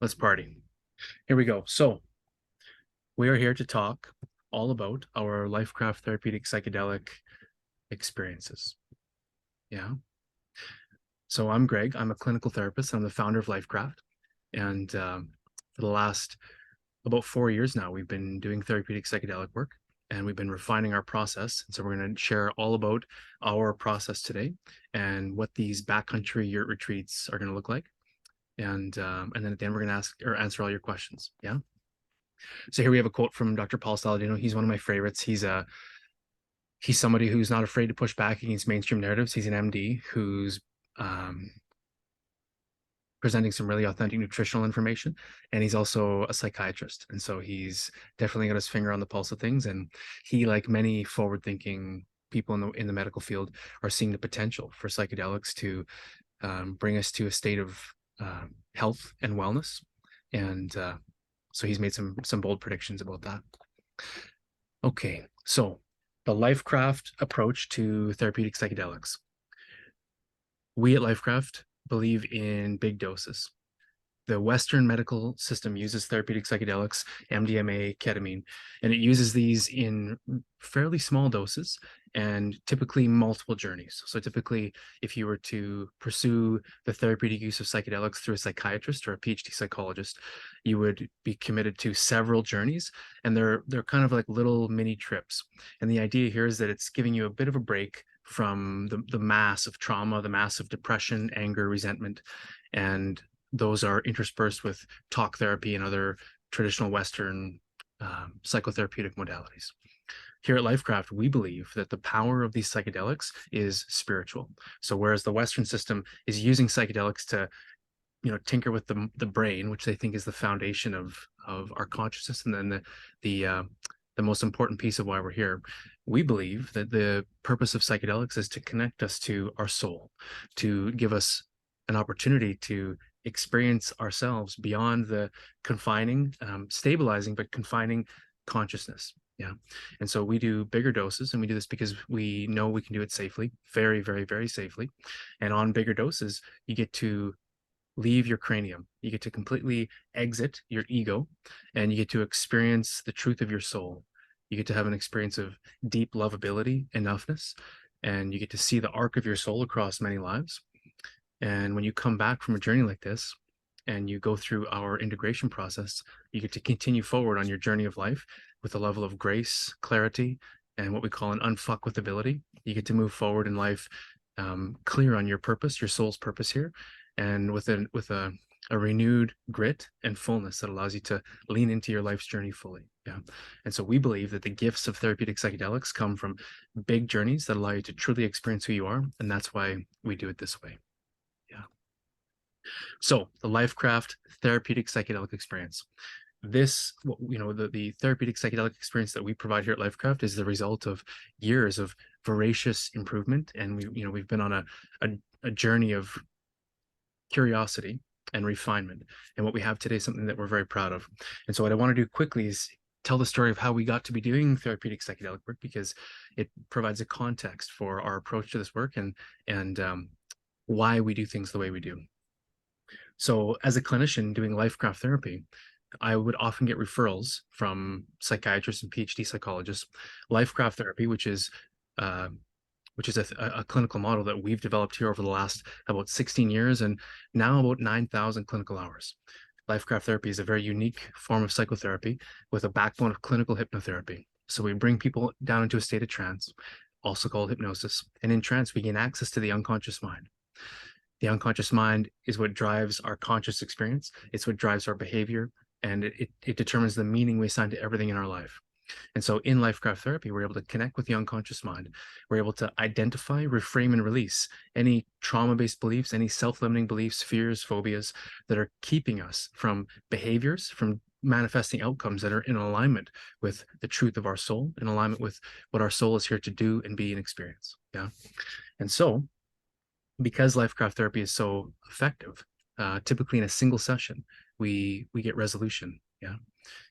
Let's party. Here we go. So we are here to talk all about our LifeCraft therapeutic psychedelic experiences. Yeah. So I'm Greg. I'm a clinical therapist. I'm the founder of LifeCraft. And for the last about 4 years now, we've been doing therapeutic psychedelic work and we've been refining our process. And so we're going to share all about our process today and what these backcountry yurt retreats are going to look like. And then at the end, we're going to ask or answer all your questions. Yeah. So here we have a quote from Dr. Paul Saladino. He's one of my favorites. He's somebody who's not afraid to push back against mainstream narratives. He's an MD who's um, presenting some really authentic nutritional information, and he's also a psychiatrist. And so he's definitely got his finger on the pulse of things. And he, like many forward-thinking people in the medical field, are seeing the potential for psychedelics to bring us to a state of health and wellness. And so he's made some bold predictions about that. Okay, so the LifeCraft approach to therapeutic psychedelics. We at LifeCraft believe in big doses. The Western medical system uses therapeutic psychedelics, MDMA, ketamine, and it uses these in fairly small doses and typically multiple journeys. So typically, if you were to pursue the therapeutic use of psychedelics through a psychiatrist or a PhD psychologist, you would be committed to several journeys, and they're kind of like little mini trips. And the idea here is that it's giving you a bit of a break from the mass of trauma, the mass of depression, anger, resentment, and those are interspersed with talk therapy and other traditional Western psychotherapeutic modalities. Here at LifeCraft, we believe that the power of these psychedelics is spiritual. So whereas the Western system is using psychedelics to, tinker with the brain, which they think is the foundation of our consciousness, and then the most important piece of why we're here, we believe that the purpose of psychedelics is to connect us to our soul, to give us an opportunity to experience ourselves beyond the confining, stabilizing, but confining consciousness. Yeah. And so we do bigger doses, and we do this because we know we can do it safely, very, very, very safely. And on bigger doses, you get to leave your cranium. You get to completely exit your ego, and you get to experience the truth of your soul. You get to have an experience of deep lovability, enoughness, and you get to see the arc of your soul across many lives. And when you come back from a journey like this and you go through our integration process, you get to continue forward on your journey of life with a level of grace, clarity, and what we call an unfuck with ability. You get to move forward in life clear on your purpose, your soul's purpose here, and with a renewed grit and fullness that allows you to lean into your life's journey fully. Yeah. And so we believe that the gifts of therapeutic psychedelics come from big journeys that allow you to truly experience who you are. And that's why we do it this way. Yeah. So the LifeCraft therapeutic psychedelic experience. This, the therapeutic psychedelic experience that we provide here at LifeCraft is the result of years of voracious improvement. And we've been on a journey of curiosity and refinement. And what we have today is something that we're very proud of. And so what I want to do quickly is tell the story of how we got to be doing therapeutic psychedelic work, because it provides a context for our approach to this work and why we do things the way we do. So as a clinician doing LifeCraft therapy, I would often get referrals from psychiatrists and PhD psychologists. LifeCraft therapy, which is a clinical model that we've developed here over the last about 16 years and now about 9,000 clinical hours. LifeCraft therapy is a very unique form of psychotherapy with a backbone of clinical hypnotherapy. So we bring people down into a state of trance, also called hypnosis. And in trance, we gain access to the unconscious mind. The unconscious mind is what drives our conscious experience. It's what drives our behavior, and it determines the meaning we assign to everything in our life. And so in LifeCraft therapy, we're able to connect with the unconscious mind. We're able to identify, reframe, and release any trauma-based beliefs, any self-limiting beliefs, fears, phobias that are keeping us from behaviors, from manifesting outcomes that are in alignment with the truth of our soul, in alignment with what our soul is here to do and be and experience. Yeah. And so because LifeCraft therapy is so effective, typically in a single session, we get resolution. Yeah.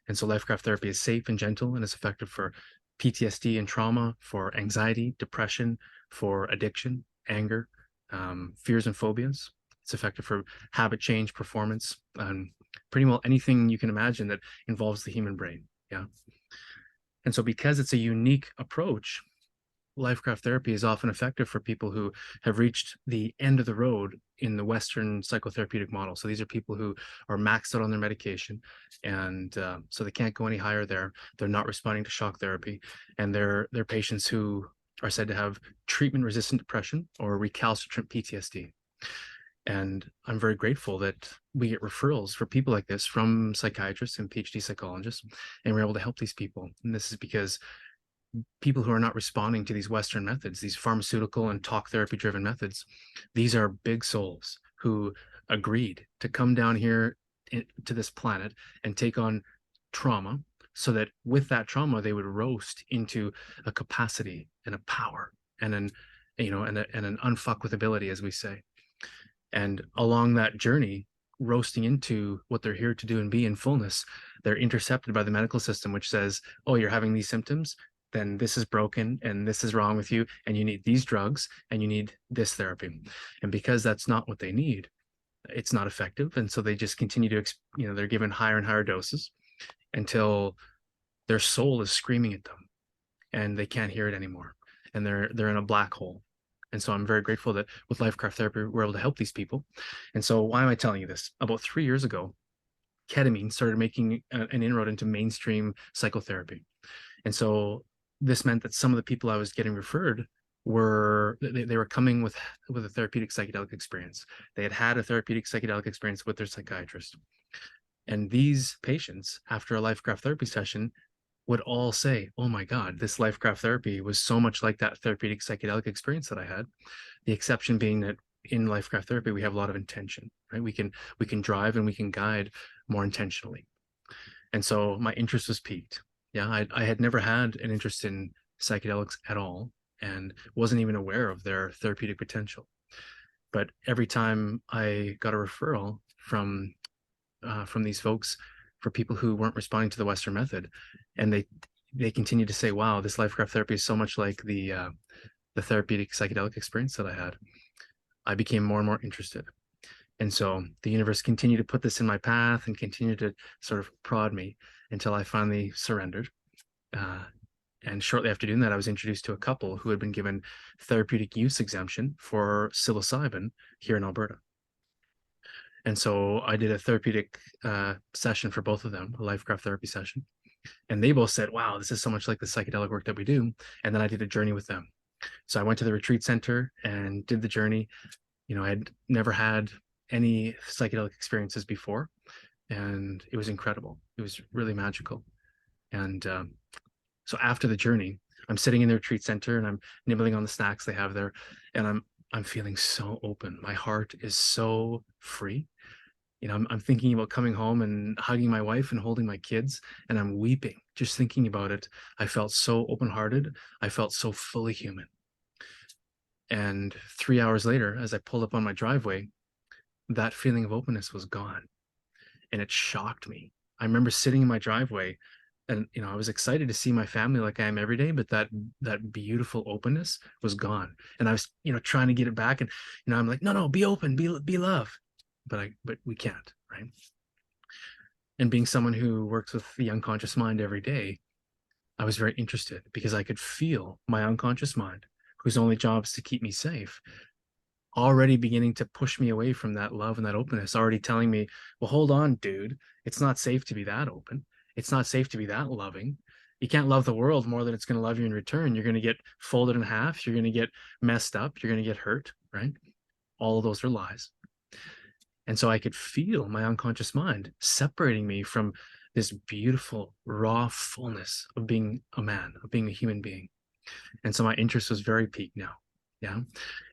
And so LifeCraft therapy is safe and gentle, and it's effective for PTSD and trauma, for anxiety, depression, for addiction, anger, fears and phobias. It's effective for habit change, performance, and pretty well anything you can imagine that involves the human brain. Yeah. And so because it's a unique approach, LifeCraft therapy is often effective for people who have reached the end of the road in the Western psychotherapeutic model. So these are people who are maxed out on their medication, and so they can't go any higher there. They're not responding to shock therapy, and they're patients who are said to have treatment-resistant depression or recalcitrant PTSD. And I'm very grateful that we get referrals for people like this from psychiatrists and PhD psychologists, and we're able to help these people. And this is because people who are not responding to these Western methods, these pharmaceutical and talk therapy driven methods, these are big souls who agreed to come down here to this planet and take on trauma so that with that trauma, they would roast into a capacity and a power and an, and an unfuck with ability, as we say. And along that journey, roasting into what they're here to do and be in fullness, they're intercepted by the medical system, which says, oh, you're having these symptoms, then this is broken and this is wrong with you, and you need these drugs and you need this therapy. And because that's not what they need, it's not effective. And so they just continue to, they're given higher and higher doses until their soul is screaming at them and they can't hear it anymore. And they're in a black hole. And so I'm very grateful that with LifeCraft therapy, we're able to help these people. And so why am I telling you this? About 3 years ago, ketamine started making an inroad into mainstream psychotherapy. And so this meant that some of the people I was getting referred were, they were coming with a therapeutic psychedelic experience. They had a therapeutic psychedelic experience with their psychiatrist. And these patients, after a LifeCraft therapy session, would all say, oh my God, this LifeCraft therapy was so much like that therapeutic psychedelic experience that I had. The exception being that in LifeCraft therapy, we have a lot of intention, right? We can drive and we can guide more intentionally. And so my interest was piqued. Yeah, I had never had an interest in psychedelics at all and wasn't even aware of their therapeutic potential. But every time I got a referral from these folks for people who weren't responding to the Western method, and they continue to say, wow, this LifeCraft therapy is so much like the therapeutic psychedelic experience that I had, I became more and more interested. And so the universe continued to put this in my path and continued to sort of prod me until I finally surrendered. And shortly after doing that, I was introduced to a couple who had been given therapeutic use exemption for psilocybin here in Alberta. And so I did a therapeutic session for both of them, a LifeCraft therapy session. And they both said, wow, this is so much like the psychedelic work that we do. And then I did a journey with them. So I went to the retreat center and did the journey. I had never had any psychedelic experiences before, and it was incredible. It was really magical. And so after the journey, I'm sitting in the retreat center and I'm nibbling on the snacks they have there, and I'm feeling so open. My heart is so free. I'm thinking about coming home and hugging my wife and holding my kids, and I'm weeping just thinking about it. I felt so open-hearted. I felt so fully human. And 3 hours later, as I pulled up on my driveway, that feeling of openness was gone. And it shocked me. I remember sitting in my driveway and, I was excited to see my family like I am every day, but that beautiful openness was gone. And I was, trying to get it back. And, I'm like, no, be open, be love. But we can't, right? And being someone who works with the unconscious mind every day, I was very interested because I could feel my unconscious mind, whose only job is to keep me safe, already beginning to push me away from that love and that openness, already telling me, well, hold on, dude. It's not safe to be that open. It's not safe to be that loving. You can't love the world more than it's going to love you in return. You're going to get folded in half. You're going to get messed up. You're going to get hurt, right? All of those are lies. And so I could feel my unconscious mind separating me from this beautiful, raw fullness of being a man, of being a human being. And so my interest was very piqued now. Yeah.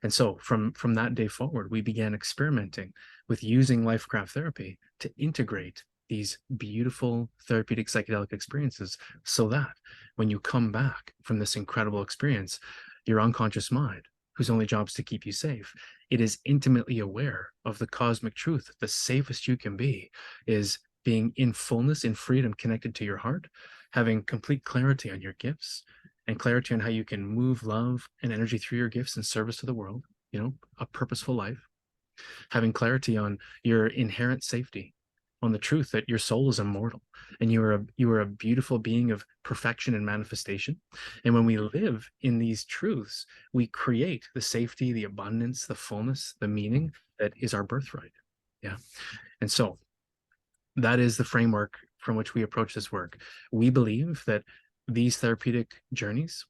And so from that day forward, we began experimenting with using LifeCraft therapy to integrate these beautiful therapeutic psychedelic experiences so that when you come back from this incredible experience, your unconscious mind, whose only job is to keep you safe, it is intimately aware of the cosmic truth. The safest you can be is being in fullness, in freedom, connected to your heart, having complete clarity on your gifts, and clarity on how you can move love and energy through your gifts in service to the world, a purposeful life. having clarity on your inherent safety, on the truth that your soul is immortal and you are a beautiful being of perfection and manifestation. And when we live in these truths, we create the safety, the abundance, the fullness, the meaning that is our birthright. Yeah. And so that is the framework from which we approach this work. We believe that these therapeutic journeys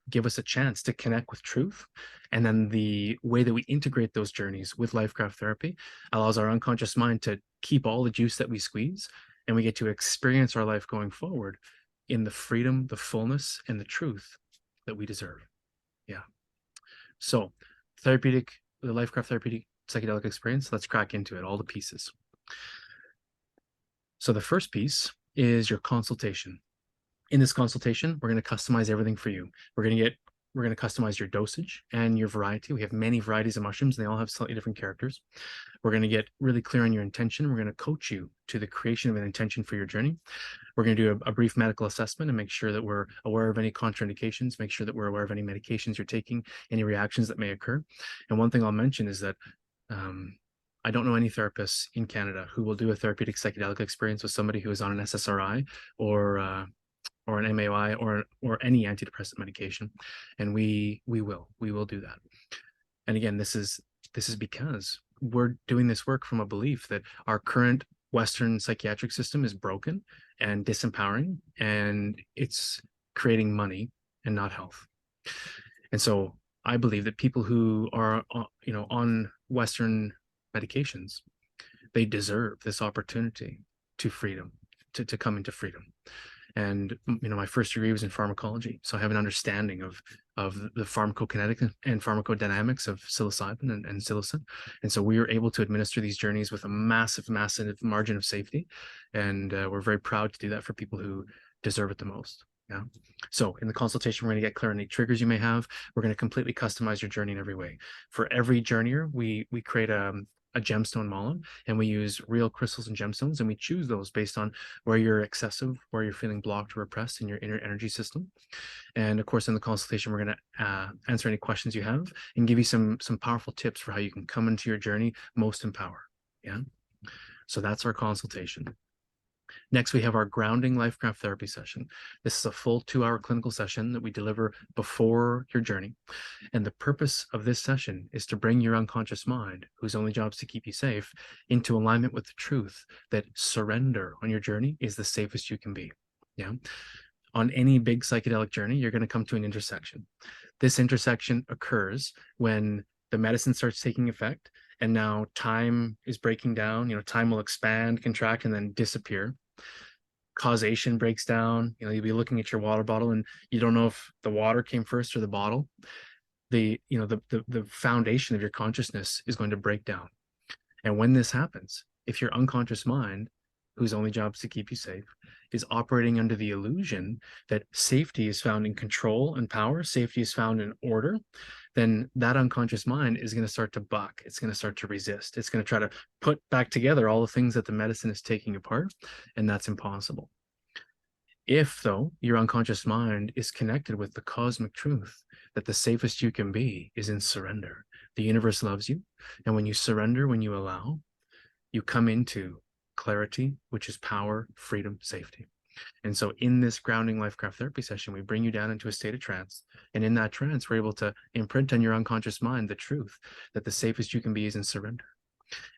give us a chance to connect with truth. And then the way that we integrate those journeys with LifeCraft therapy allows our unconscious mind to keep all the juice that we squeeze, and we get to experience our life going forward in the freedom, the fullness, and the truth that we deserve. Yeah. So the LifeCraft therapeutic psychedelic experience, let's crack into it, all the pieces. So the first piece is your consultation. In this consultation, we're going to customize everything for you. We're going to customize your dosage and your variety. We have many varieties of mushrooms. They all have slightly different characters. We're going to get really clear on your intention. We're going to coach you to the creation of an intention for your journey. We're going to do a brief medical assessment and make sure that we're aware of any contraindications, make sure that we're aware of any medications you're taking, any reactions that may occur. And one thing I'll mention is that I don't know any therapists in Canada who will do a therapeutic psychedelic experience with somebody who is on an SSRI or an MAOI or any antidepressant medication, and we will do that. And again, this is because we're doing this work from a belief that our current Western psychiatric system is broken and disempowering, and it's creating money and not health. And so I believe that people who are on Western medications, they deserve this opportunity to freedom, to come into freedom. And my first degree was in pharmacology, so I have an understanding of the pharmacokinetic and pharmacodynamics of psilocybin and psilocin. And so we were able to administer these journeys with a massive margin of safety, and we're very proud to do that for people who deserve it the most. Yeah. So in the consultation, we're going to get clear on any triggers you may have. We're going to completely customize your journey in every way. For every journeyer, we create a gemstone mala, and we use real crystals and gemstones, and we choose those based on where you're excessive, where you're feeling blocked or repressed in your inner energy system. And of course, in the consultation, we're going to answer any questions you have and give you some powerful tips for how you can come into your journey most empowered. Yeah. So that's our consultation. Next, we have our grounding LifeCraft therapy session. This is a full 2-hour clinical session that we deliver before your journey. And the purpose of this session is to bring your unconscious mind, whose only job is to keep you safe, into alignment with the truth that surrender on your journey is the safest you can be. Yeah. On any big psychedelic journey, you're going to come to an intersection. This intersection occurs when the medicine starts taking effect, and now time is breaking down. Time will expand, contract, and then disappear. Causation breaks down. You'll be looking at your water bottle and you don't know if the water came first or the bottle. The foundation of your consciousness is going to break down. And when this happens, if your unconscious mind, whose only job is to keep you safe, is operating under the illusion that safety is found in control and power, safety is found in order, then that unconscious mind is going to start to buck. It's going to start to resist. It's going to try to put back together all the things that the medicine is taking apart, and that's impossible. If, though, your unconscious mind is connected with the cosmic truth that the safest you can be is in surrender, the universe loves you, and when you surrender, when you allow, you come into clarity, which is power, freedom, safety. And so in this grounding LifeCraft therapy session, we bring you down into a state of trance. And in that trance, we're able to imprint on your unconscious mind the truth that the safest you can be is in surrender.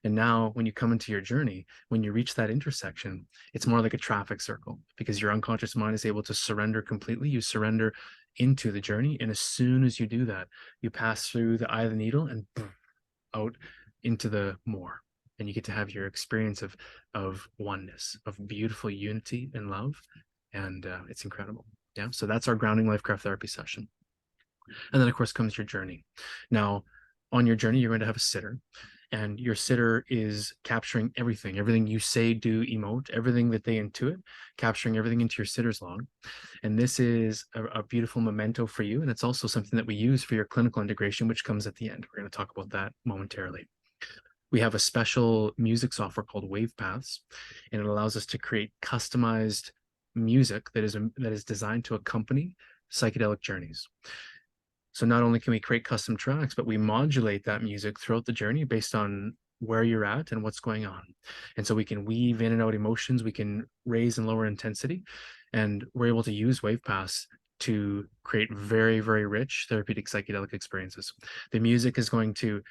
And now when you come into your journey, when you reach that intersection, it's more like a traffic circle because your unconscious mind is able to surrender completely. You surrender into the journey. And as soon as you do that, you pass through the eye of the needle and out into the more. And you get to have your experience of oneness, of beautiful unity and love. And it's incredible. Yeah. So that's our grounding LifeCraft therapy session. And then of course comes your journey. Now on your journey, you're going to have a sitter, and your sitter is capturing everything you say, do, emote, everything that they intuit, capturing everything into your sitter's log. And this is a beautiful memento for you. And it's also something that we use for your clinical integration, which comes at the end. We're going to talk about that momentarily. We have a special music software called Wave Paths, and it allows us to create customized music that is designed to accompany psychedelic journeys. So not only can we create custom tracks, but we modulate that music throughout the journey based on where you're at and what's going on. And so we can weave in and out emotions, we can raise and lower intensity, and we're able to use WavePass to create very, very rich therapeutic psychedelic experiences. The music is going to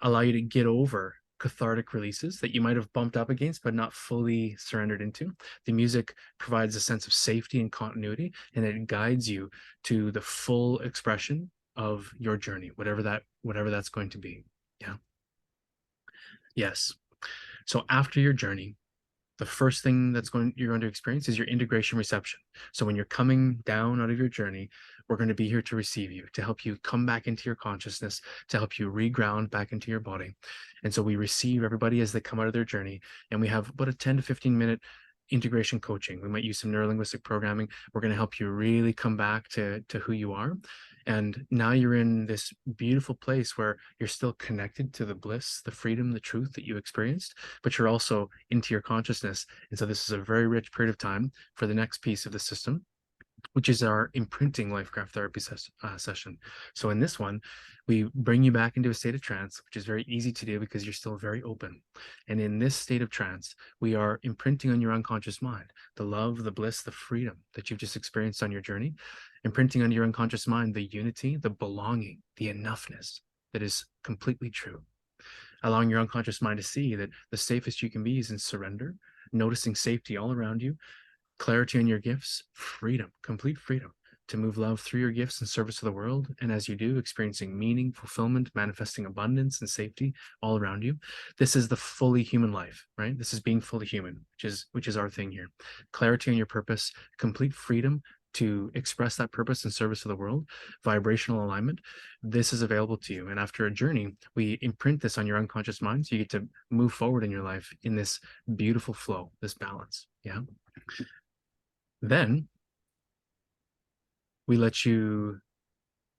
allow you to get over cathartic releases that you might have bumped up against but not fully surrendered into. The music provides a sense of safety and continuity, and it guides you to the full expression of your journey, whatever that's going to be. Yeah. Yes. So after your journey, the first thing you're going to experience is your integration reception. So when you're coming down out of your journey, we're going to be here to receive you, to help you come back into your consciousness, to help you reground back into your body. And so we receive everybody as they come out of their journey, and we have about a 10 to 15 minute integration coaching. We might use some neurolinguistic programming. We're going to help you really come back to who you are. And now you're in this beautiful place where you're still connected to the bliss, the freedom, the truth that you experienced, but you're also into your consciousness. And so this is a very rich period of time for the next piece of the system, which is our imprinting LifeCraft therapy session. So in this one, we bring you back into a state of trance, which is very easy to do because you're still very open. And in this state of trance, we are imprinting on your unconscious mind the love, the bliss, the freedom that you've just experienced on your journey, imprinting on your unconscious mind the unity, the belonging, the enoughness that is completely true, allowing your unconscious mind to see that the safest you can be is in surrender, noticing safety all around you, clarity on your gifts, freedom, complete freedom to move love through your gifts in service to the world. And as you do, experiencing meaning, fulfillment, manifesting abundance and safety all around you. This is the fully human life, right? This is being fully human, which is our thing here. Clarity on your purpose, complete freedom to express that purpose in service to the world, vibrational alignment. This is available to you. And after a journey, we imprint this on your unconscious mind, so you get to move forward in your life in this beautiful flow, this balance. Yeah. Then we let you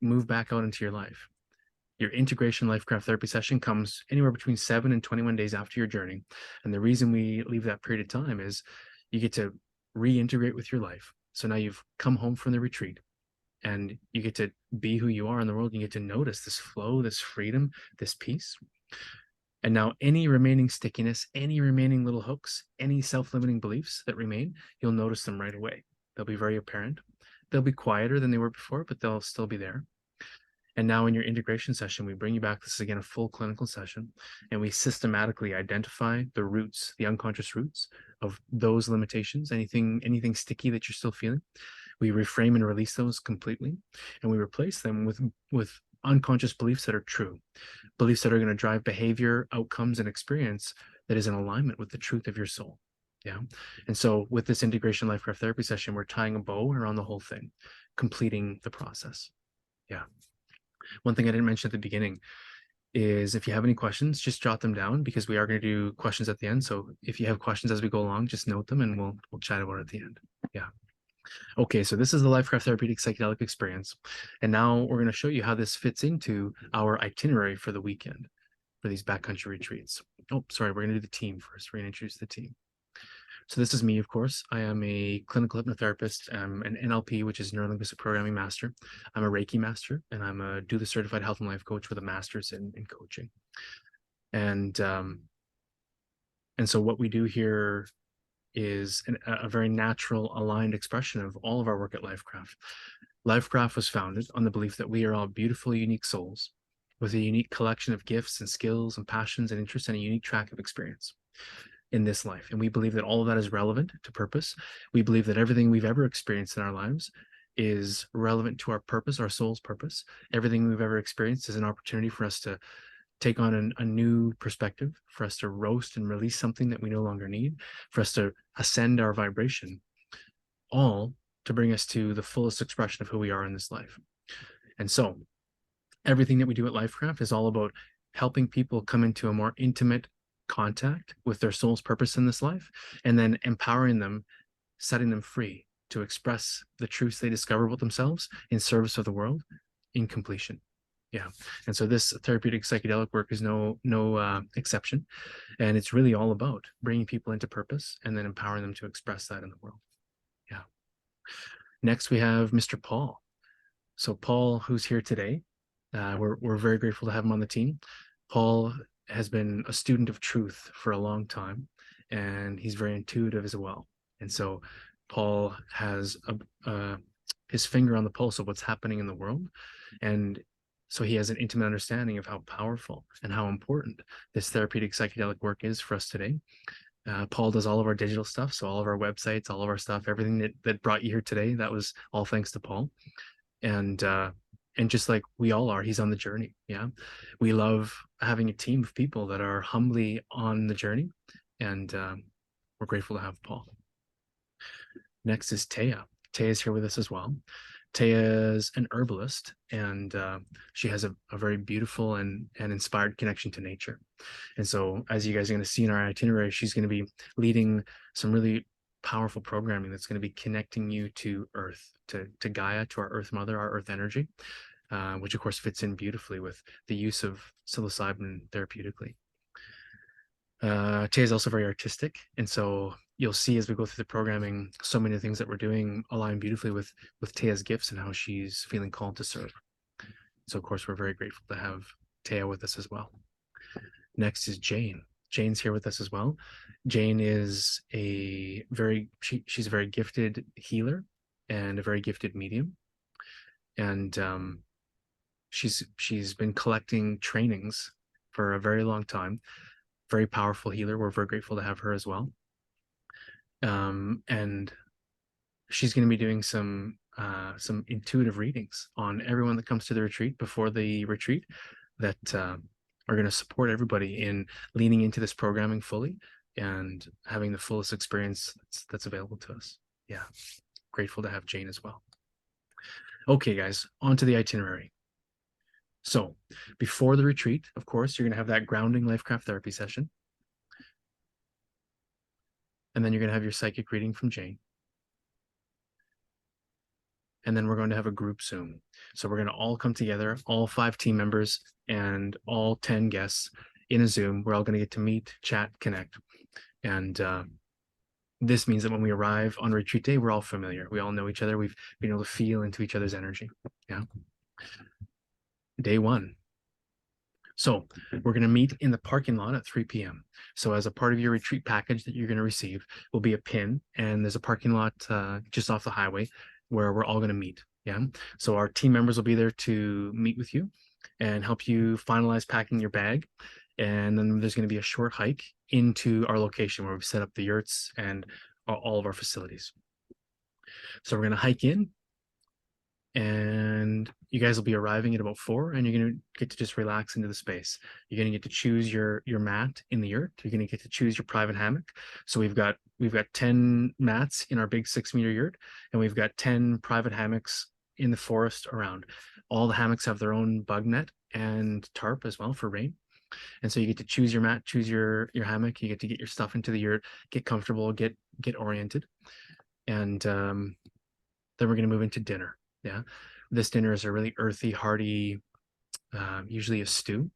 move back out into your life. Your integration LifeCraft therapy session comes anywhere between 7 and 21 days after your journey. And the reason we leave that period of time is you get to reintegrate with your life. So now you've come home from the retreat and you get to be who you are in the world. You get to notice this flow, this freedom, this peace. And now any remaining stickiness, any remaining little hooks, any self-limiting beliefs that remain, you'll notice them right away. They'll be very apparent. They'll be quieter than they were before, but they'll still be there. And now in your integration session, we bring you back. This is again a full clinical session, and we systematically identify the roots, the unconscious roots of those limitations, anything sticky that you're still feeling. We reframe and release those completely, and we replace them with unconscious beliefs that are true, beliefs that are going to drive behavior, outcomes, and experience that is in alignment with the truth of your soul. Yeah. And so with this integration LifeCraft therapy session, we're tying a bow around the whole thing, completing the process. Yeah. One thing I didn't mention at the beginning is if you have any questions, just jot them down because we are going to do questions at the end. So if you have questions as we go along, just note them and we'll chat about it at the end. Yeah. Okay, so this is the LifeCraft Therapeutic Psychedelic Experience. And now we're going to show you how this fits into our itinerary for the weekend for these backcountry retreats. Oh, sorry, we're going to do the team first. We're going to introduce the team. So this is me, of course. I am a clinical hypnotherapist. I'm an NLP, which is Neurolinguistic Programming Master. I'm a Reiki Master, and I'm a duly certified health and life coach with a master's in coaching. And so what we do here is a very natural, aligned expression of all of our work at LifeCraft. LifeCraft was founded on the belief that we are all beautiful, unique souls with a unique collection of gifts and skills and passions and interests and a unique track of experience in this life. And we believe that all of that is relevant to purpose. We believe that everything we've ever experienced in our lives is relevant to our purpose, our soul's purpose. Everything we've ever experienced is an opportunity for us to take on a new perspective, for us to roast and release something that we no longer need, for us to ascend our vibration, all to bring us to the fullest expression of who we are in this life. And so everything that we do at LifeCraft is all about helping people come into a more intimate contact with their soul's purpose in this life, and then empowering them, setting them free to express the truths they discover about themselves in service of the world in completion. Yeah. And so this therapeutic psychedelic work is no exception. And it's really all about bringing people into purpose and then empowering them to express that in the world. Yeah. Next, we have Mr. Paul. So Paul, who's here today, we're very grateful to have him on the team. Paul has been a student of truth for a long time, and he's very intuitive as well. And so Paul has his finger on the pulse of what's happening in the world, and so he has an intimate understanding of how powerful and how important this therapeutic psychedelic work is for us today. Paul does all of our digital stuff, so all of our websites, all of our stuff, everything that brought you here today, that was all thanks to Paul. And just like we all are, he's on the journey. Yeah, we love having a team of people that are humbly on the journey, and we're grateful to have Paul. Next is Taya. Taya's here with us as well. Taya is an herbalist, and she has a very beautiful and inspired connection to nature. And so, as you guys are going to see in our itinerary, she's going to be leading some really powerful programming that's going to be connecting you to Earth, to Gaia, to our Earth Mother, our Earth energy, which of course fits in beautifully with the use of psilocybin therapeutically. Tay is also very artistic, and so you'll see as we go through the programming, so many things that we're doing align beautifully with Taya's gifts and how she's feeling called to serve. So of course, we're very grateful to have Taya with us as well. Next is Jane. Jane's here with us as well. Jane is she's a very gifted healer and a very gifted medium, and she's been collecting trainings for a very long time. Very powerful healer. We're very grateful to have her as well. And she's going to be doing some intuitive readings on everyone that comes to the retreat before the retreat that are going to support everybody in leaning into this programming fully and having the fullest experience that's available to us. Yeah, grateful to have Jane as well. Okay, guys, on to the itinerary. So before the retreat, of course, you're going to have that grounding LifeCraft therapy session. And then you're going to have your psychic reading from Jane. And then we're going to have a group Zoom. So we're going to all come together, all 5 team members and all 10 guests in a Zoom. We're all going to get to meet, chat, connect. And this means that when we arrive on retreat day, we're all familiar. We all know each other. We've been able to feel into each other's energy. Yeah. Day 1. So we're going to meet in the parking lot at 3 p.m. So as a part of your retreat package that you're going to receive will be a pin, and there's a parking lot just off the highway where we're all going to meet. Yeah. So our team members will be there to meet with you and help you finalize packing your bag. And then there's going to be a short hike into our location where we've set up the yurts and all of our facilities. So we're going to hike in, and you guys will be arriving at about 4, and you're going to get to just relax into the space. You're going to get to choose your mat in the yurt. You're going to get to choose your private hammock. So we've got 10 mats in our big 6-meter yurt, and we've got 10 private hammocks in the forest around. All the hammocks have their own bug net and tarp as well for rain. And so you get to choose your mat, choose your hammock. You get to get your stuff into the yurt, get comfortable, get oriented. And then we're going to move into dinner. Yeah, this dinner is a really earthy, hearty, usually a stew,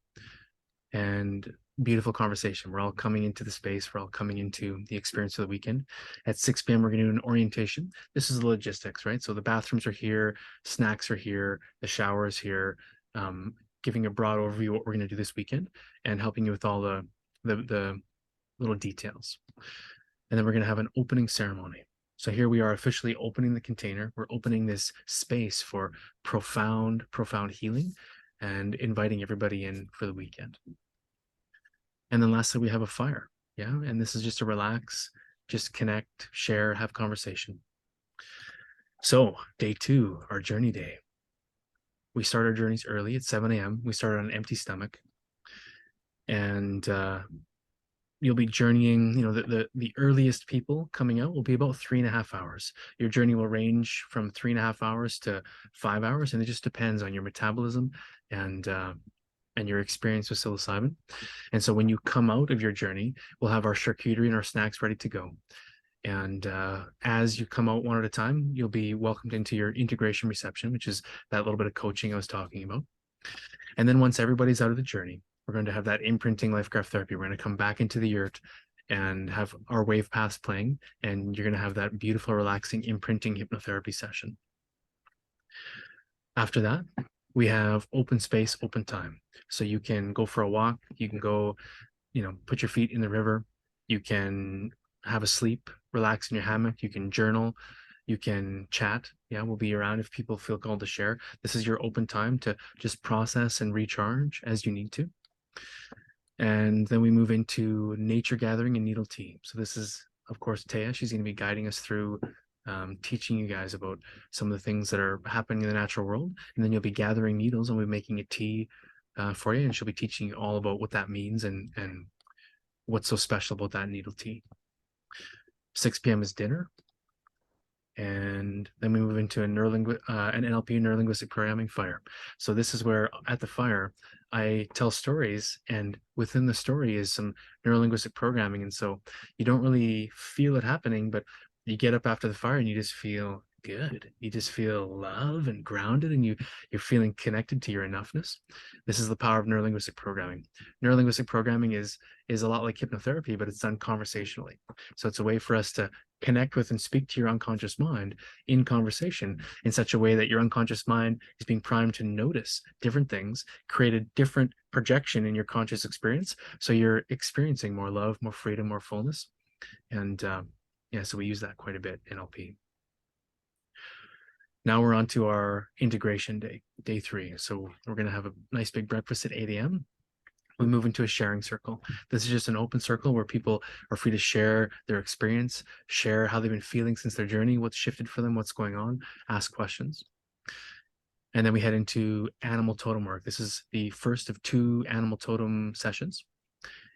and beautiful conversation. We're all coming into the space. We're all coming into the experience of the weekend. At 6 p.m., we're going to do an orientation. This is the logistics, right? So the bathrooms are here, snacks are here, the shower is here, giving a broad overview of what we're going to do this weekend and helping you with all the little details. And then we're going to have an opening ceremony. So here we are officially opening the container. We're opening this space for profound healing and inviting everybody in for the weekend. And then lastly, we have a fire. Yeah. And this is just to relax, just connect, share, have conversation. So day 2, our journey day. We start our journeys early at 7 a.m. We start on an empty stomach. And you'll be journeying, the earliest people coming out will be about 3.5 hours. Your journey will range from 3.5 hours to 5 hours, and it just depends on your metabolism and your experience with psilocybin. And so when you come out of your journey, we'll have our charcuterie and our snacks ready to go. And as you come out one at a time, you'll be welcomed into your integration reception, which is that little bit of coaching I was talking about. And then once everybody's out of the journey, we're going to have that imprinting LifeCraft therapy. We're going to come back into the yurt and have our wave paths playing, and you're going to have that beautiful, relaxing imprinting hypnotherapy session. After that, we have open space, open time. So you can go for a walk, you can go, put your feet in the river, you can have a sleep, relax in your hammock, you can journal, you can chat. Yeah, we'll be around if people feel called to share. This is your open time to just process and recharge as you need to. And then we move into nature gathering and needle tea. So this is, of course, Taya. She's going to be guiding us through teaching you guys about some of the things that are happening in the natural world. And then you'll be gathering needles and we'll be making a tea for you. And she'll be teaching you all about what that means and what's so special about that needle tea. 6 p.m. is dinner. And then we move into an NLP, neurolinguistic programming fire. So this is where at the fire, I tell stories, and within the story is some neurolinguistic programming. And so you don't really feel it happening, but you get up after the fire and you just feel good. You just feel love and grounded, and you're feeling connected to your enoughness. This is the power of neurolinguistic programming. Neurolinguistic programming is a lot like hypnotherapy, but it's done conversationally. So it's a way for us to connect with and speak to your unconscious mind in conversation in such a way that your unconscious mind is being primed to notice different things, create a different projection in your conscious experience. So you're experiencing more love, more freedom, more fullness. And yeah, so we use that quite a bit in LP. Now we're on to our integration day, day 3. So we're going to have a nice big breakfast at 8 a.m. We move into a sharing circle. This is just an open circle where people are free to share their experience, share how they've been feeling since their journey, what's shifted for them, what's going on, ask questions. And then we head into animal totem work. This is the first of 2 animal totem sessions.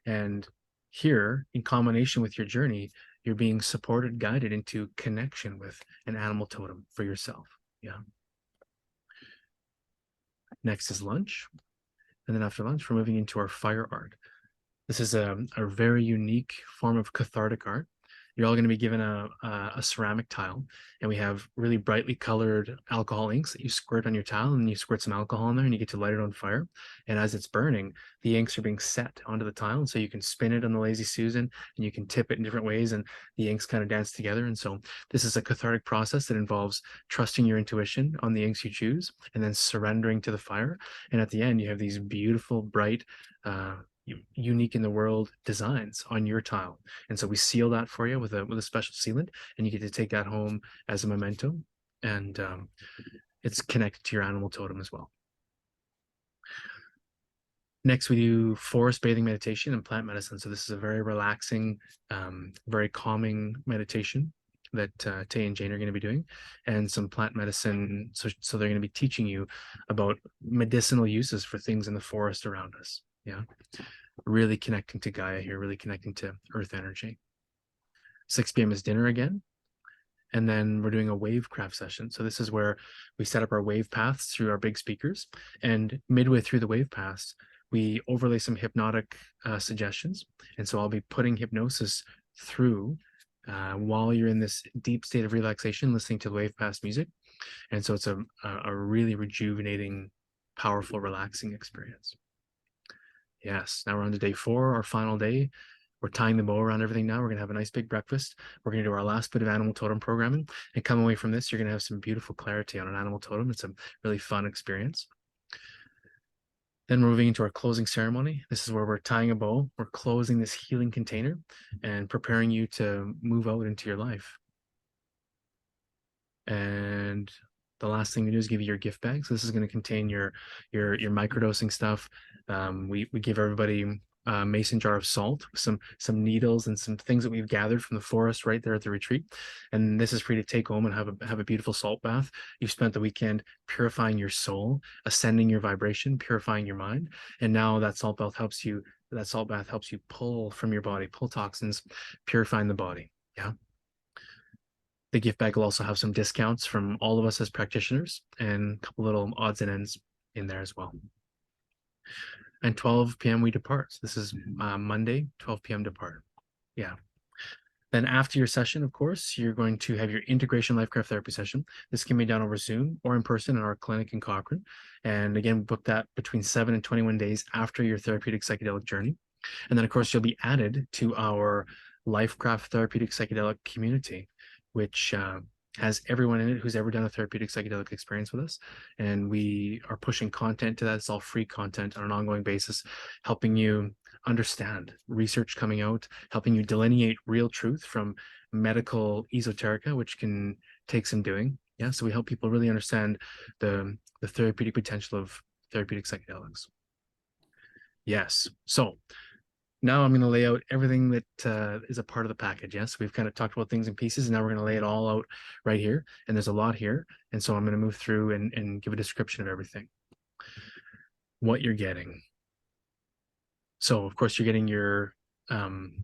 And here, in combination with your journey, you're being supported, guided into connection with an animal totem for yourself. Yeah. Next is lunch. And then after lunch, we're moving into our fire art. This is a very unique form of cathartic art. You're all going to be given a ceramic tile, and we have really brightly colored alcohol inks that you squirt on your tile, and you squirt some alcohol in there, and you get to light it on fire. And as it's burning, the inks are being set onto the tile, and so you can spin it on the Lazy Susan, and you can tip it in different ways, and the inks kind of dance together. And so this is a cathartic process that involves trusting your intuition on the inks you choose, and then surrendering to the fire. And at the end, you have these beautiful, bright, unique in the world designs on your tile. And so we seal that for you with a special sealant, and you get to take that home as a memento. And it's connected to your animal totem as well. Next, we do forest bathing meditation and plant medicine. So this is a very relaxing, very calming meditation that Tay and Jane are going to be doing, and some plant medicine. So they're going to be teaching you about medicinal uses for things in the forest around us. Yeah. Really connecting to Gaia here, really connecting to earth energy. 6 p.m. is dinner again. And then we're doing a WaveCraft session. So this is where we set up our wave paths through our big speakers. And midway through the wave paths, we overlay some hypnotic suggestions. And so I'll be putting hypnosis through while you're in this deep state of relaxation, listening to the wave path music. And so it's a really rejuvenating, powerful, relaxing experience. Yes, now we're on to day 4, our final day. We're tying the bow around everything now. We're going to have a nice big breakfast. We're going to do our last bit of animal totem programming. And come away from this, you're going to have some beautiful clarity on an animal totem. It's a really fun experience. Then we're moving into our closing ceremony. This is where we're tying a bow. We're closing this healing container and preparing you to move out into your life. And the last thing we do is give you your gift bag. So this is going to contain your microdosing stuff. We give everybody a mason jar of salt, some needles and some things that we've gathered from the forest right there at the retreat. And this is for you to take home and have a beautiful salt bath. You've spent the weekend purifying your soul, ascending your vibration, purifying your mind. And now that salt bath helps you pull from your body, pull toxins, purifying the body. Yeah. The gift bag will also have some discounts from all of us as practitioners and a couple little odds and ends in there as well. And 12 p.m. we depart. So this is Monday, 12 p.m. depart. Yeah. Then after your session, of course, you're going to have your integration LifeCraft therapy session. This can be done over Zoom or in person in our clinic in Cochrane. And again, book that between 7 and 21 days after your therapeutic psychedelic journey. And then, of course, you'll be added to our LifeCraft therapeutic psychedelic community, which has everyone in it who's ever done a therapeutic psychedelic experience with us. And we are pushing content to that. It's all free content on an ongoing basis, helping you understand research coming out, helping you delineate real truth from medical esoterica, which can take some doing. Yeah. So we help people really understand the therapeutic potential of therapeutic psychedelics. Yes. So now I'm going to lay out everything that is a part of the package. Yes, we've kind of talked about things in pieces, and now we're going to lay it all out right here. And there's a lot here. And so I'm going to move through and give a description of everything, what you're getting. So, of course, you're getting your 3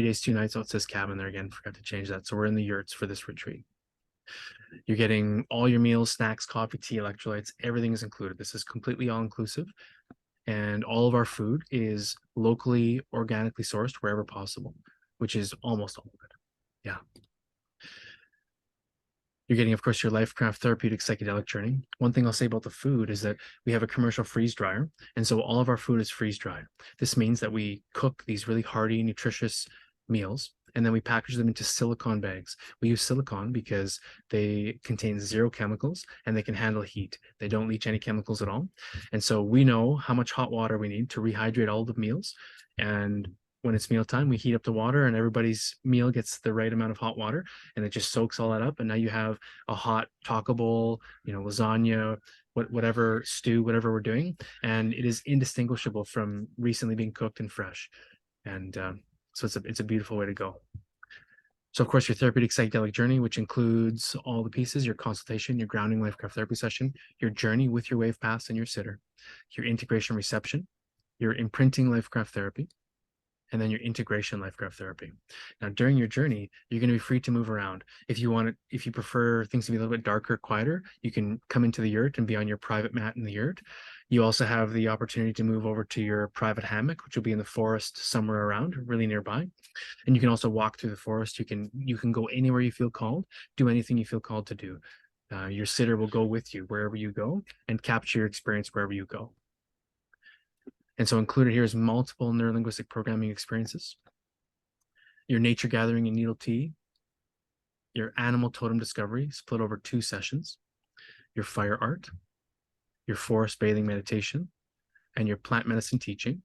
days, 2 nights. Oh, it says cabin there again. Forgot to change that. So we're in the yurts for this retreat. You're getting all your meals, snacks, coffee, tea, electrolytes. Everything is included. This is completely all inclusive. And all of our food is locally, organically sourced wherever possible, which is almost all of it. Yeah. You're getting, of course, your LifeCraft therapeutic psychedelic journey. One thing I'll say about the food is that we have a commercial freeze dryer. And so all of our food is freeze dried. This means that we cook these really hearty, nutritious meals, and then we package them into silicone bags. We use silicone because they contain 0 chemicals and they can handle heat. They don't leach any chemicals at all. And so we know how much hot water we need to rehydrate all the meals. And when it's mealtime, we heat up the water and everybody's meal gets the right amount of hot water and it just soaks all that up. And now you have a hot taco bowl, lasagna, whatever stew, whatever we're doing. And it is indistinguishable from recently being cooked and fresh. And so it's a beautiful way to go. So, of course, your therapeutic psychedelic journey, which includes all the pieces, your consultation, your grounding LifeCraft therapy session, your journey with your wave paths and your sitter, your integration reception, your imprinting LifeCraft therapy, and then your integration LifeCraft therapy. Now, during your journey, you're going to be free to move around. If you prefer things to be a little bit darker, quieter, you can come into the yurt and be on your private mat in the yurt. You also have the opportunity to move over to your private hammock, which will be in the forest somewhere around, really nearby. And you can also walk through the forest. You can go anywhere you feel called, do anything you feel called to do. Your sitter will go with you wherever you go and capture your experience wherever you go. And so included here is multiple neurolinguistic programming experiences, your nature gathering and needle tea, your animal totem discovery split over 2 sessions, your fire art, your forest bathing meditation, and your plant medicine teaching,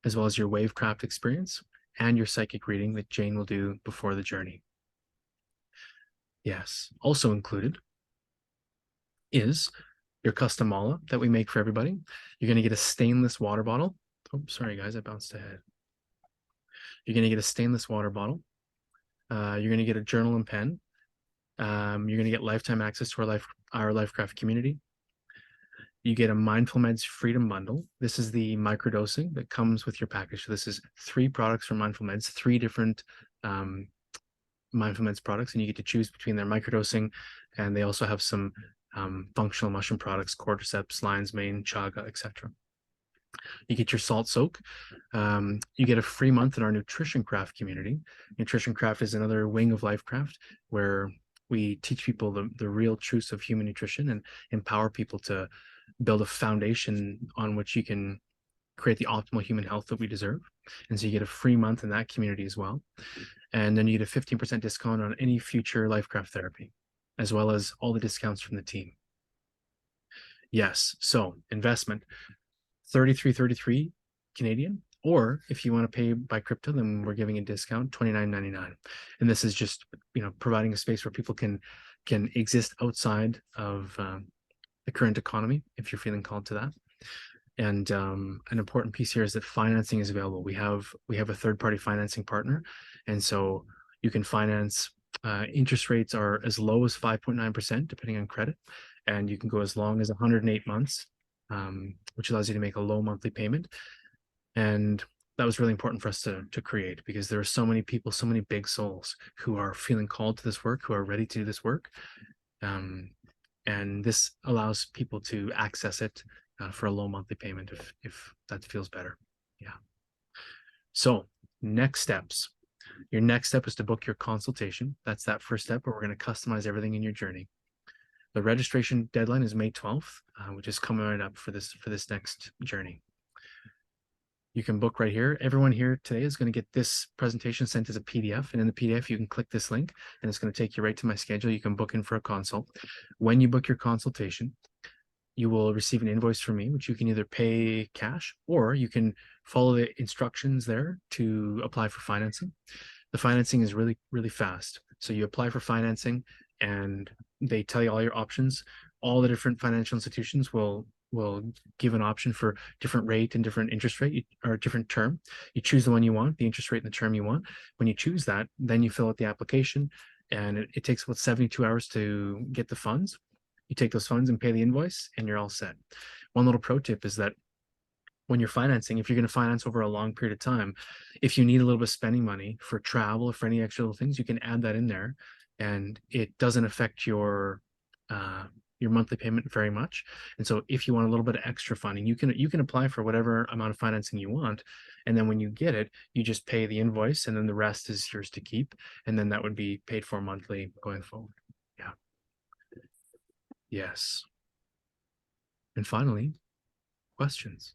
as well as your wavecraft experience and your psychic reading that Jane will do before the journey. Yes, also included is your custom mala that we make for everybody. You're going to get a stainless water bottle. Oh, sorry, guys, I bounced ahead. You're going to get a stainless water bottle. You're going to get a journal and pen. You're going to get lifetime access to our LifeCraft community. You get a Mindful Meds Freedom Bundle. This is the microdosing that comes with your package. So this is 3 products from Mindful Meds, 3 different Mindful Meds products, and you get to choose between their microdosing, and they also have some functional mushroom products, cordyceps, lion's mane, chaga, etc. You get your salt soak. You get a free month in our VisionCraft community. VisionCraft is another wing of LifeCraft where we teach people the real truths of human nutrition and empower people to build a foundation on which you can create the optimal human health that we deserve. And so you get a free month in that community as well. And then you get a 15% discount on any future LifeCraft therapy, as well as all the discounts from the team. Yes, so investment, 33.33 Canadian, or if you want to pay by crypto, then we're giving a discount, $29.99. And this is just providing a space where people can exist outside of the current economy, if you're feeling called to that. And an important piece here is that financing is available. We have a third-party financing partner, and so you can finance. Interest rates are as low as 5.9%, depending on credit, and you can go as long as 108 months, which allows you to make a low monthly payment. And that was really important for us to create, because there are so many people, so many big souls who are feeling called to this work, who are ready to do this work. And this allows people to access it for a low monthly payment if that feels better. Yeah. So next steps. Your next step is to book your consultation. That's that first step where we're going to customize everything in your journey. The registration deadline is May 12th, which is coming right up for this next journey. You can book right here. Everyone here today is going to get this presentation sent as a PDF. And in the PDF, you can click this link and it's going to take you right to my schedule. You can book in for a consult. When you book your consultation, you will receive an invoice from me, which you can either pay cash or you can follow the instructions there to apply for financing. The financing is really, really fast. So you apply for financing and they tell you all your options. All the different financial institutions will give an option for different rate and different interest rate or different term. You choose the one you want, the interest rate and the term you want. When you choose that, then you fill out the application and it takes about 72 hours to get the funds. You take those funds and pay the invoice and you're all set. One little pro tip is that when you're financing, if you're going to finance over a long period of time, if you need a little bit of spending money for travel or for any extra little things, you can add that in there and it doesn't affect your monthly payment very much. And so if you want a little bit of extra funding, you can apply for whatever amount of financing you want. And then when you get it, you just pay the invoice and then the rest is yours to keep. And then that would be paid for monthly going forward. Yeah. Yes. And finally, questions.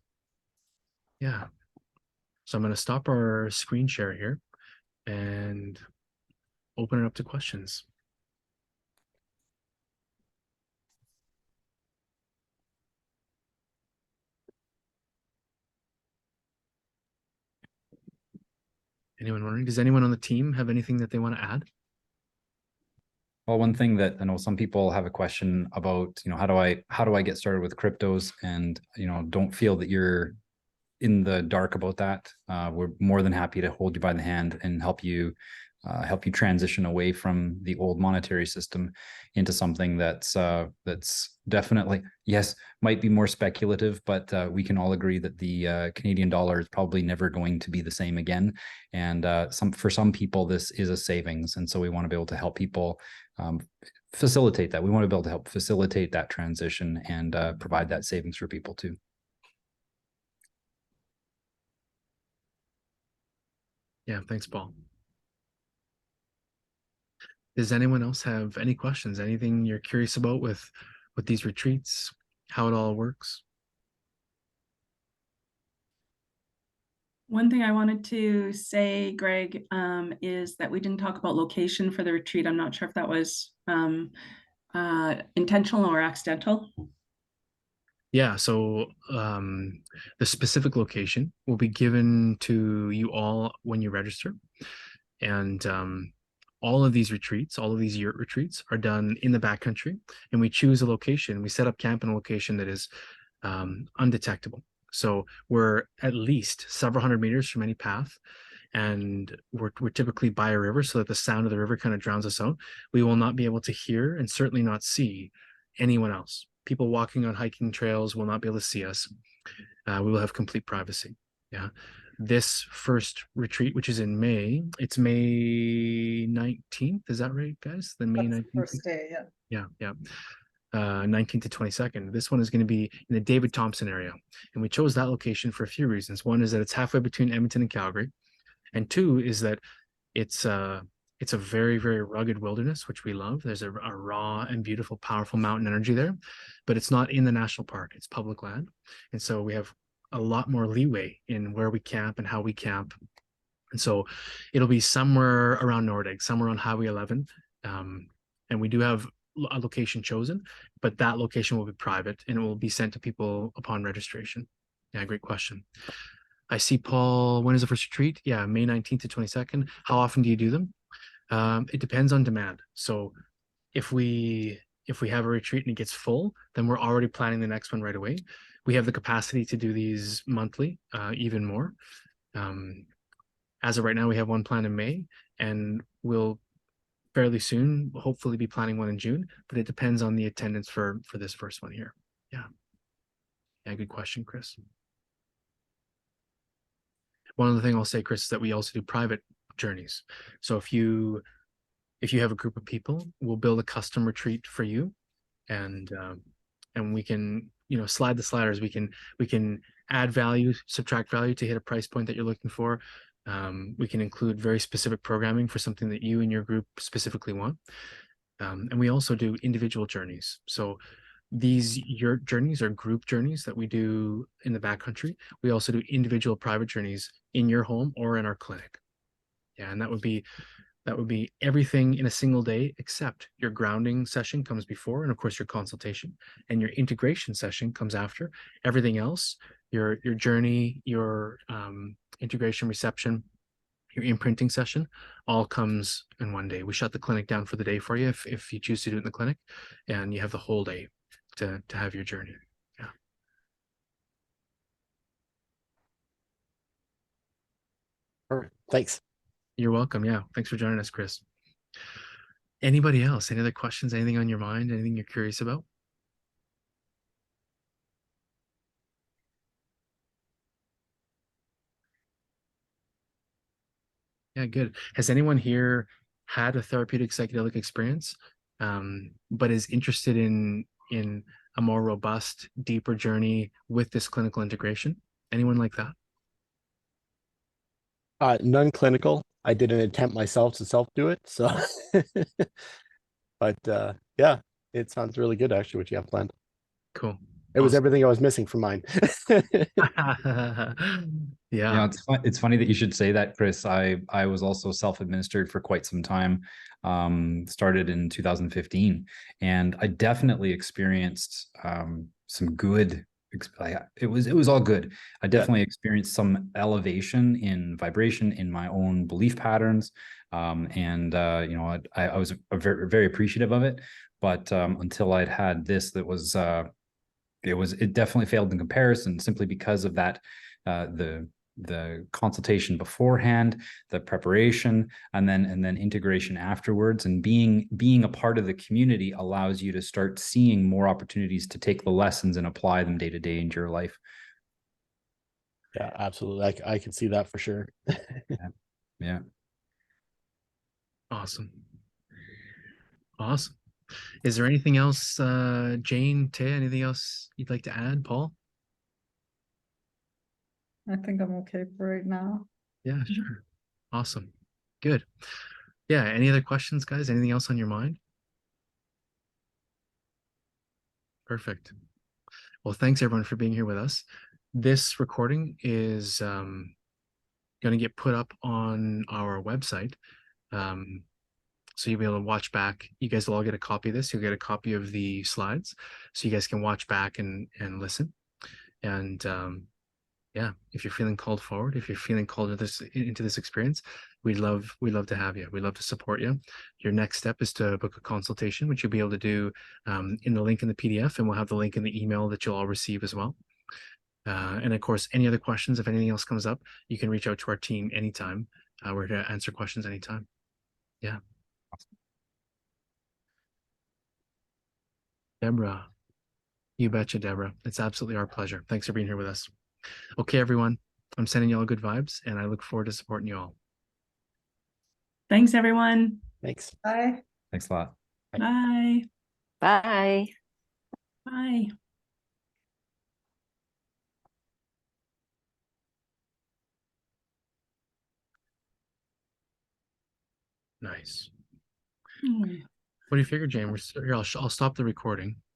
Yeah. So I'm going to stop our screen share here and open it up to questions. Anyone wondering? Does anyone on the team have anything that they want to add? Well, one thing that I know some people have a question about, how do I get started with cryptos and, don't feel that you're in the dark about that. We're more than happy to hold you by the hand and help you transition away from the old monetary system into something that's definitely, yes, might be more speculative, but we can all agree that the Canadian dollar is probably never going to be the same again. And for some people, this is a savings. And so we want to be able to help people facilitate that. We want to be able to help facilitate that transition and provide that savings for people too. Yeah, thanks, Paul. Does anyone else have any questions? Anything you're curious about with these retreats, how it all works? One thing I wanted to say, Greg, is that we didn't talk about location for the retreat. I'm not sure if that was intentional or accidental. Yeah, so the specific location will be given to you all when you register. And all of these retreats, all of these yurt retreats are done in the backcountry. And we choose a location. We set up camp in a location that is undetectable. So we're at least several hundred meters from any path. And we're typically by a river so that the sound of the river kind of drowns us out. We will not be able to hear and certainly not see anyone else. People walking on hiking trails will not be able to see us. We will have complete privacy. Yeah. This first retreat, which is in May, it's May 19th. Is that right, guys? The May 19th. First day, yeah. Yeah. 19th to 22nd. This one is going to be in the David Thompson area. And we chose that location for a few reasons. One is that it's halfway between Edmonton and Calgary. And two is that it's a very, very rugged wilderness, which we love. There's a raw and beautiful, powerful mountain energy there, but it's not in the national park. It's public land. And so we have a lot more leeway in where we camp and how we camp. And so it'll be somewhere around Nordegg, somewhere on Highway 11. And we do have a location chosen, but that location will be private and it will be sent to people upon registration. Yeah, great question. I see, Paul, when is the first retreat? Yeah, May 19th to 22nd. How often do you do them? It depends on demand. So if we have a retreat and it gets full, then we're already planning the next one right away. We have the capacity to do these monthly, even more. As of right now, we have one planned in May, and we'll fairly soon hopefully be planning one in June, but it depends on the attendance for this first one here. Yeah, good question, Chris. One other thing I'll say, Chris, is that we also do private journeys. So if you have a group of people, we'll build a custom retreat for you, and we can slide the sliders. We can add value, subtract value to hit a price point that you're looking for. We can include very specific programming for something that you and your group specifically want. And we also do individual journeys. So Your journeys are group journeys that we do in the backcountry. We also do individual private journeys in your home or in our clinic. Yeah, and that would be everything in a single day, except your grounding session comes before, and of course your consultation, and your integration session comes after. Everything else, your journey, your integration reception, your imprinting session, all comes in one day. We shut the clinic down for the day for you if you choose to do it in the clinic, and you have the whole day to have your journey. Yeah. Perfect. Thanks. You're welcome. Yeah. Thanks for joining us, Chris. Anybody else? Any other questions? Anything on your mind? Anything you're curious about? Yeah, good. Has anyone here had a therapeutic psychedelic experience, but is interested in a more robust, deeper journey with this clinical integration? Anyone like that? Non-clinical. I did an attempt myself to self-do it. So, but yeah, it sounds really good actually what you have planned. Cool. It was Awesome. everything I was missing from mine. You Yeah. know, it's funny that you should say that, Chris. I was also self-administered for quite some time. Started in 2015, and I definitely experienced some good. It was all good. I definitely experienced some elevation in vibration in my own belief patterns, and you know, I was very, very appreciative of it. But until I'd had this, it definitely failed in comparison, simply because of that, the consultation beforehand, the preparation, and then integration afterwards. And being a part of the community allows you to start seeing more opportunities to take the lessons and apply them day to day into your life. Yeah, absolutely. I can see that for sure. Yeah. Awesome. Awesome. Is there anything else, Jane, Tay, anything else you'd like to add, Paul? I think I'm okay for right now. Yeah, sure. Awesome. Good. Yeah. Any other questions, guys? Anything else on your mind? Perfect. Well, thanks everyone for being here with us. This recording is going to get put up on our website. So you'll be able to watch back. You guys will all get a copy of this. You'll get a copy of the slides, so you guys can watch back and listen. And yeah, if you're feeling called forward, if you're feeling called into this experience, we'd love to have you. We'd love to support you. Your next step is to book a consultation, which you'll be able to do in the link in the PDF, and we'll have the link in the email that you'll all receive as well. And of course, any other questions, if anything else comes up, you can reach out to our team anytime. We're here to answer questions anytime. Yeah. Deborah, you betcha, Deborah. It's absolutely our pleasure. Thanks for being here with us. Okay, everyone, I'm sending you all good vibes, and I look forward to supporting you all. Thanks, everyone. Thanks. Bye. Thanks a lot. Bye. Bye. Bye. Nice. Hmm. What do you figure, Jane? We're here. I'll stop the recording.